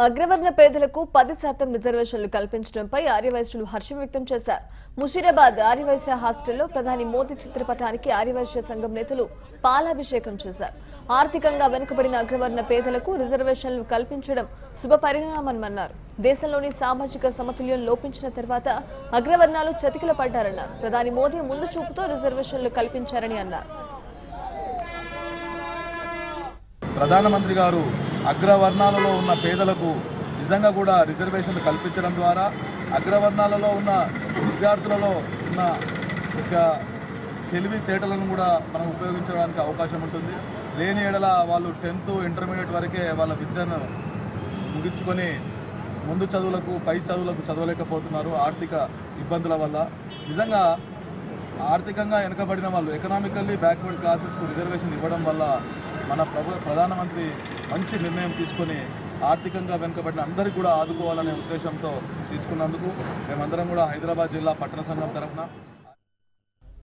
అగ్రవర్ణ పేదలకు 10% రిజర్వేషన్లు కల్పించడంపై ఆర్యవైశ్యులు హర్షం వ్యక్తం చేశారు. ముషీరాబాద్ ఆర్యవైశ్య హాస్టల్లో ప్రధాని మోదీ చిత్రపటానికి ఆర్యవైశ్య సంఘం నేతలు పాలాభిషేకం చేశారు. ఆర్థికంగా వెనుకబడిన అగ్రవర్ణ పేదలకు రిజర్వేషన్లు కల్పించడం శుభ పరిణామమన్నారు. దేశంలోని సామాజిక సమతుల్యం లోపించిన తర్వాత అగ్రవర్ణాలు చతికిల పడ్డారన్నారు. ప్రధాని మోదీ ముందు చూపుతో రిజర్వేషన్లు కల్పించారని అన్నారు. ప్రధానమంత్రి గారు అగ్రవర్ణాలలో ఉన్న పేదలకు నిజంగా కూడా రిజర్వేషన్లు కల్పించడం ద్వారా అగ్రవర్ణాలలో ఉన్న విద్యార్థులలో ఉన్న ఒక తెలివితేటలను కూడా మనం ఉపయోగించడానికి అవకాశం ఉంటుంది. లేని ఎడల వాళ్ళు 10th ఇంటర్మీడియట్ వరకే వాళ్ళ విద్యను ముగించుకొని ముందు చదువులకు పై చదువులకు చదవలేకపోతున్నారు ఆర్థిక ఇబ్బందుల వల్ల. నిజంగా ఆర్థికంగా వెనుకబడిన వాళ్ళు ఎకనామికల్లీ బ్యాక్వర్డ్ క్లాసెస్కు రిజర్వేషన్ ఇవ్వడం వల్ల మన ప్రధానమంత్రి మంచి నిర్ణయం తీసుకొని ఆర్థికంగా వెనుకబడిన అందరికీ కూడా ఆదుకోవాలనే ఉద్దేశంతో తీసుకున్నందుకు మేమందరం కూడా హైదరాబాద్ జిల్లా పట్టణ సంఘం తరఫున